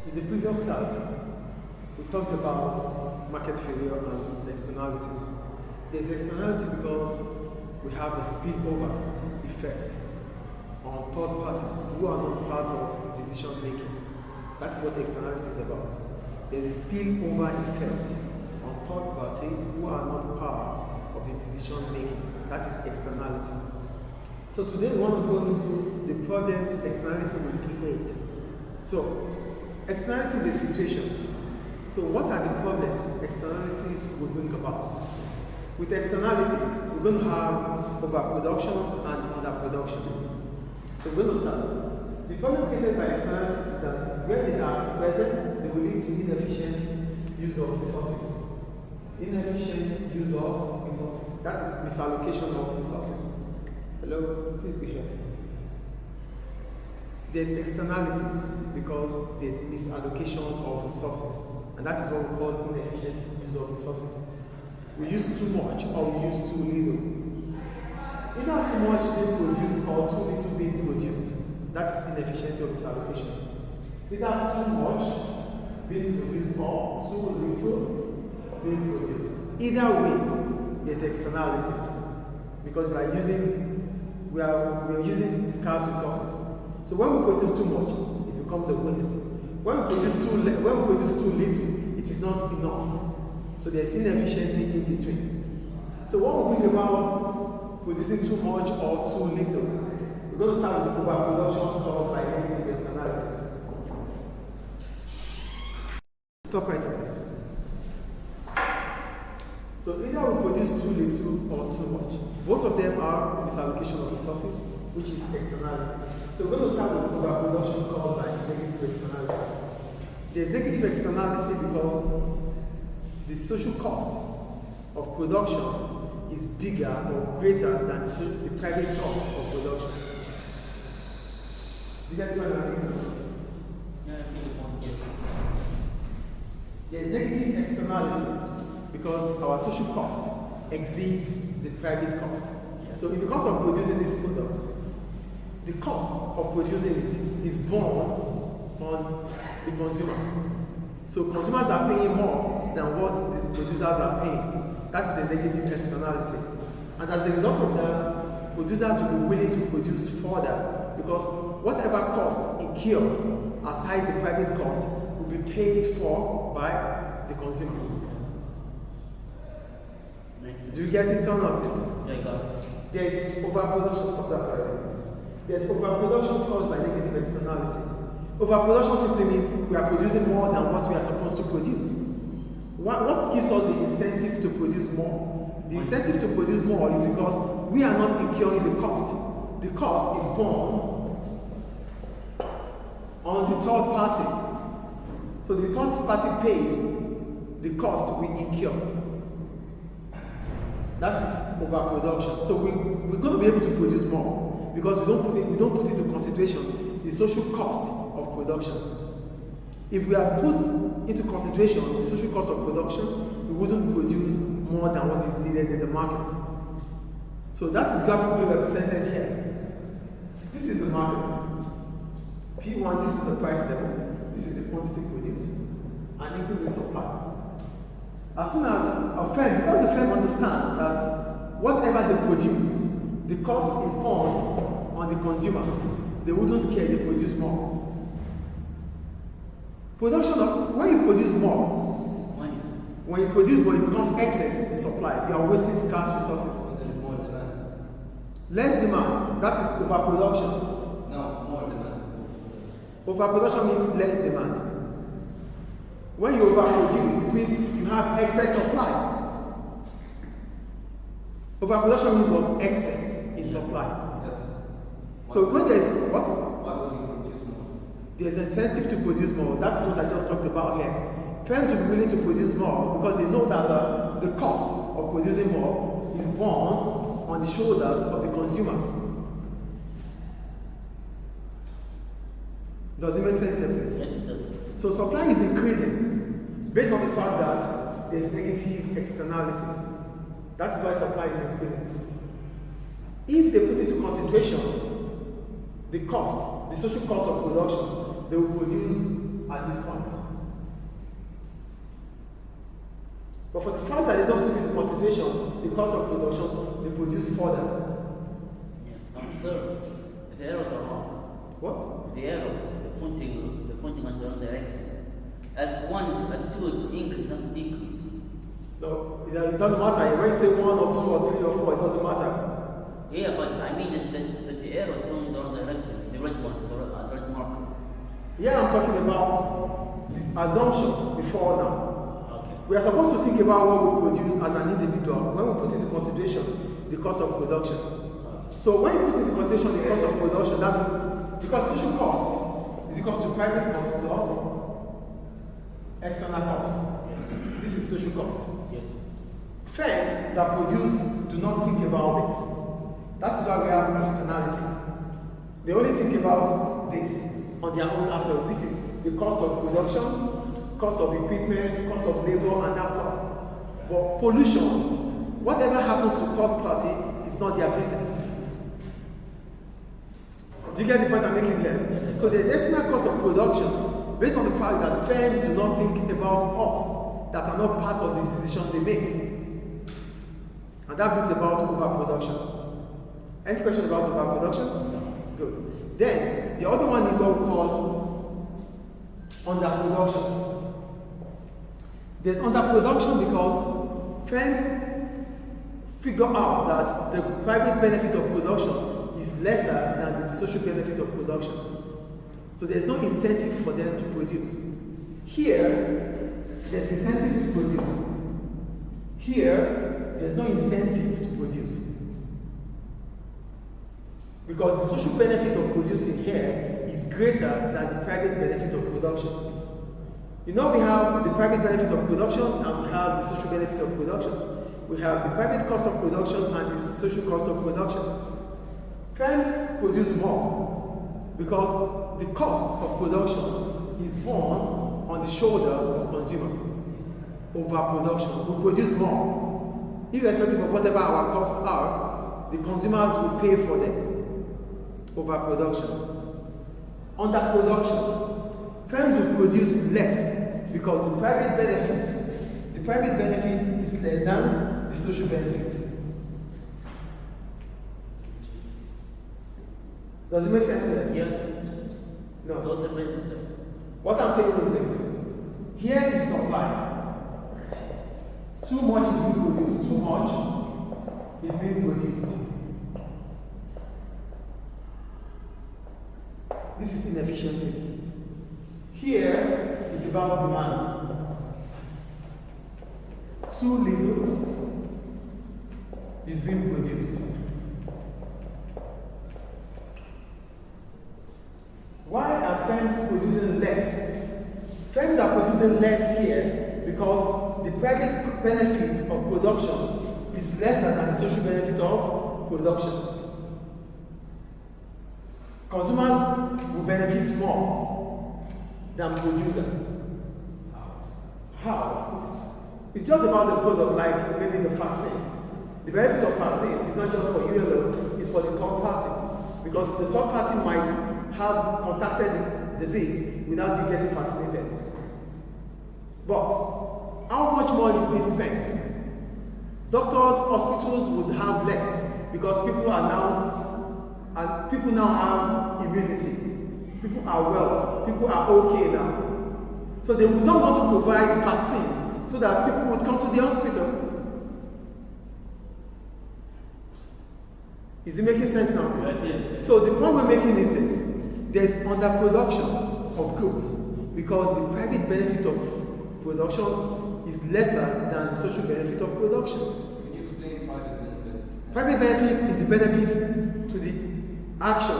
In the previous class, we talked about market failure and externalities. There's externality because we have a spillover effect on third parties who are not part of decision making. That is what externality is about. There's a spillover effect on third party who are not part of the decision making. That is externality. So today we want to go into the problems externality will create. So externality is a situation. So what are the problems externalities will bring about? With externalities, we're going to have overproduction and underproduction. So we're going to start. The problem created by externalities is that where they are present, they will lead to inefficient use of resources. Inefficient use of resources. That is misallocation of resources. Hello, please be here. There's externalities because there's misallocation of resources. And that is what we call inefficient use of resources. We use too much or we use too little. Either too much being produced or too little being produced. That is inefficiency of misallocation. Either too much being produced or too little being produced. Either ways, there's externality because we are using scarce resources. So when we produce too much, it becomes a waste. When we produce too little, it is not enough. So there's inefficiency in between. So when we think about producing too much or too little, we're going to start with the overproduction caused by negative externalities. Stop right there, please. So either we produce too little or too much. Both of them are misallocation of resources, which is externality. So we're going to start with overproduction caused by negative externalities. There's negative externality because the social cost of production is bigger or greater than the private cost of production. Do you get what I'm saying? There's negative externality because our social cost exceeds the private cost. So if the cost of producing this product, the cost of producing it is borne on the consumers. So consumers are paying more than what the producers are paying. That is a negative externality. And as a result of that, producers will be willing to produce further because whatever cost incurred aside the private cost will be paid for by the consumers. Do you get it or not? Yeah, I got it. There is overproduction. Stop that right. There's overproduction caused by negative externality. Overproduction simply means we are producing more than what we are supposed to produce. What gives us the incentive to produce more? The incentive to produce more is because we are not incurring the cost. The cost is borne on the third party. So the third party pays the cost we incur. That is overproduction. So we're going to be able to produce more because we don't put into consideration the social cost of production. If we had put into consideration the social cost of production, we wouldn't produce more than what is needed in the market. So that is graphically represented here. This is the market. P1, this is the price level. This is the quantity produced. And increase in supply. As soon as a firm, because the firm understands that whatever they produce, the cost is borne on the consumers. They wouldn't care, they produce more. When you produce more, when you produce more, it becomes excess in supply. You are wasting scarce resources. There's more demand. Less demand, that is overproduction. No, more demand. Overproduction means less demand. When you overproduce, it means you have excess supply. Overproduction means what? Excess in supply. Yes. So when there's what? Why would you produce more? There's incentive to produce more. That is what I just talked about here. Firms will be willing to produce more because they know that the cost of producing more is borne on the shoulders of the consumers. Does it make sense here, please? Yes, it does. So supply is increasing based on the fact that there's negative externalities. That is why supply is increasing. If they put into consideration the cost, the social cost of production, they will produce at this point. But for the fact that they don't put into consideration the cost of production, they produce further. Yeah. And third, the arrows are wrong. What? The arrows, the pointing on the wrong direction. As 1, as 2, it's increase, not decrease. No, it doesn't matter. When you say 1 or 2 or 3 or 4, it doesn't matter. Yeah, but I mean that the arrow is going in the wrong direction. The red one, the red marker. Yeah, I'm talking about the assumption before now. Okay. We are supposed to think about what we produce as an individual when we put into consideration the cost of production. So when you put into consideration the cost of production, that means because social cost is equal to private cost plus external cost. Yes. This is social cost. Yes. Firms that produce do not think about this. That is why we have externality. They only think about this on their own aspect. This is the cost of production, cost of equipment, cost of labor, and that's all. But pollution, whatever happens to third party, is not their business. Do you get the point I'm making here? So there's external cost of production based on the fact that firms do not think about us, that are not part of the decision they make. And that brings about overproduction. Any question about overproduction? No. Good. Then, the other one is what we call underproduction. There's underproduction because firms figure out that the private benefit of production is lesser than the social benefit of production. So there's no incentive for them to produce. Here, there's incentive to produce. Here, there's no incentive to produce. Because the social benefit of producing here is greater than the private benefit of production. You know, we have the private benefit of production and we have the social benefit of production. We have the private cost of production and the social cost of production. Firms produce more because the cost of production is borne on the shoulders of consumers. Overproduction. We produce more. Irrespective of whatever our costs are, the consumers will pay for them. Overproduction. Underproduction. Firms will produce less because the private benefit is less than the social benefit. Does it make sense here? Yes. No. Those are better. What I'm saying is this. Here is supply. Too much is being produced. Too much is being produced. This is inefficiency. Here, it's about demand. Too little is being produced. Why are firms producing less? Firms are producing less here because the private benefit of production is lesser than the social benefit of production. Consumers will benefit more than producers. How? It's just about the product, like maybe the vaccine. The benefit of vaccine is not just for you alone, it's for the third party. Because the third party might have contracted the disease without you getting vaccinated. But how much more is being spent? Doctors, hospitals would have less because people now have immunity. People are well. People are okay now. So they would not want to provide vaccines so that people would come to the hospital. Is it making sense now? Please? So the point we're making is this. There's underproduction of goods because the private benefit of production is lesser than the social benefit of production. Can you explain private benefit? Private benefit is the benefit to the action,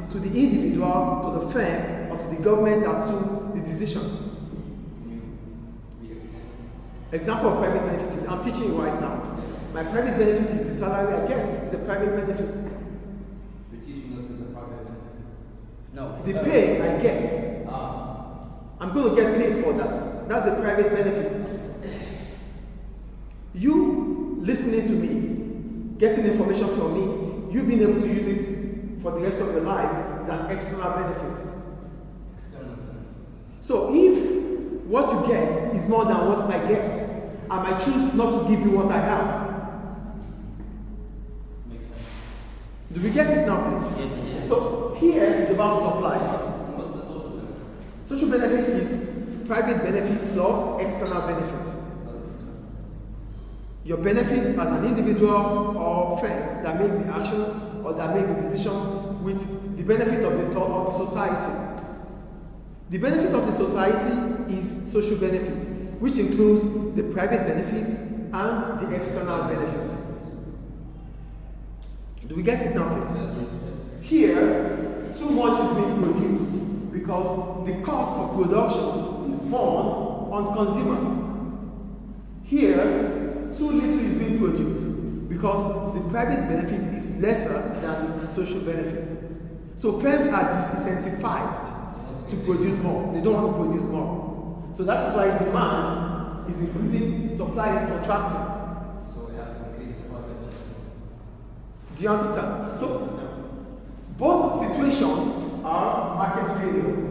to the individual, to the firm, or to the government that took the decision. Can you re-explain? Example of private benefit is, I'm teaching you right now. My private benefit is the salary I get. It's a private benefit. You're teaching us as a private benefit. No. The pay I get, I'm going to get paid for that. That's a private benefit. You listening to me, getting information from me, you being able to use it for the rest of your life is an external benefit. External benefit. So if what you get is more than what I get, I might choose not to give you what I have. Makes sense. Do we get it now, please? Yeah. So here is about supply. What's the social benefit? Social benefit is private benefit plus external benefit. Your benefit as an individual or firm that makes the action or that makes the decision with the benefit of the society. The benefit of the society is social benefit, which includes the private benefits and the external benefits. Do we get it now, please? Here, too much is being produced because the cost of production is borne on consumers. Here, too little is being produced because the private benefit is lesser than the social benefit. So firms are disincentivized to produce more. They don't want to produce more. So that is why demand is increasing, supply is contracting. So we have to increase the private benefit. Do you understand? So both situations are market failure.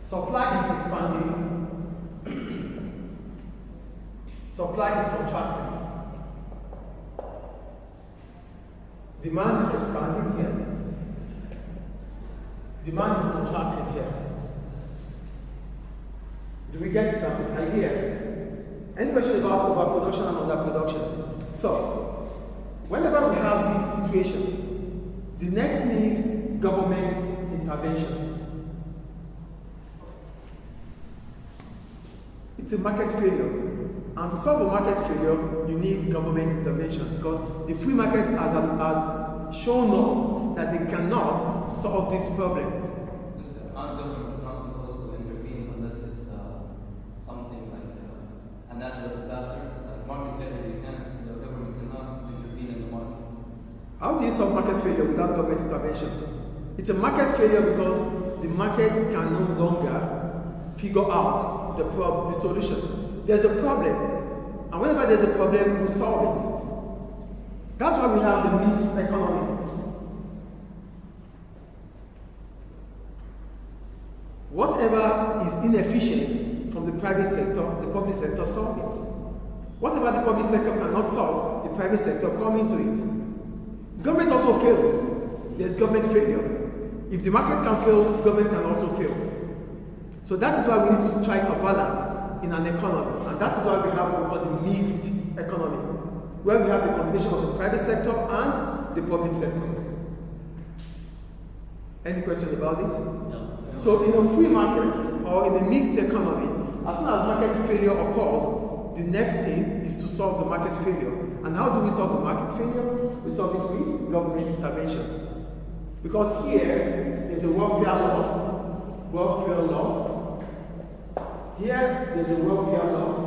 Supply is expanding. Supply is contracting. Demand is expanding here. Demand is contracting here. Do we get it now? This idea. Any question about overproduction and underproduction? So, whenever we have these situations, the next is government intervention. It's a market failure. And to solve a market failure, you need government intervention because the free market has shown us that they cannot solve this problem. Aren't governments not supposed to intervene unless it's something like a natural disaster? Like market failure, the government cannot intervene in the market. How do you solve market failure without government intervention? It's a market failure because the market can no longer figure out the solution. There's a problem, and whenever there's a problem, we solve it. That's why we have the mixed economy. Whatever is inefficient from the private sector, the public sector solve it. Whatever the public sector cannot solve, the private sector come into it. Government also fails. There's government failure. If the market can fail, government can also fail. So that is why we need to strike a balance in an economy, and that is why we have what we call the mixed economy, where we have the combination of the private sector and the public sector. Any question about this? No. So in a free market or in a mixed economy, as soon as market failure occurs, the next thing is to solve the market failure. And how do we solve the market failure? We solve it with government intervention. Because here there's a welfare loss. Here, there's a welfare loss.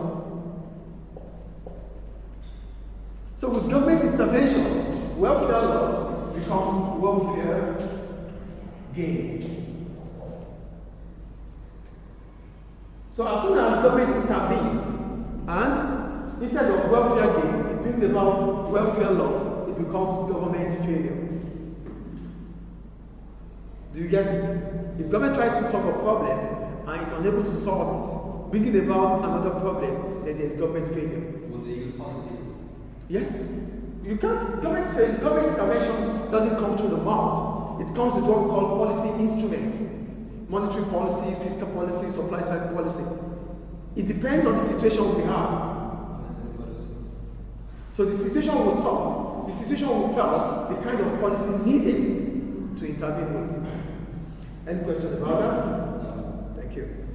So with government intervention, welfare loss becomes welfare gain. So as soon as government intervenes, and instead of welfare gain, it brings about welfare loss, it becomes government failure. Do you get it? If government tries to solve a problem, and it's unable to solve it, bringing about another problem, then there's government failure. Will they use policies? Yes. You can't, government intervention doesn't come through the mouth. It comes with what we call policy instruments. Monetary policy, fiscal policy, supply side policy. It depends on the situation we have. So the situation will solve. The situation will tell the kind of policy needed to intervene with. Any questions about that? Thank you.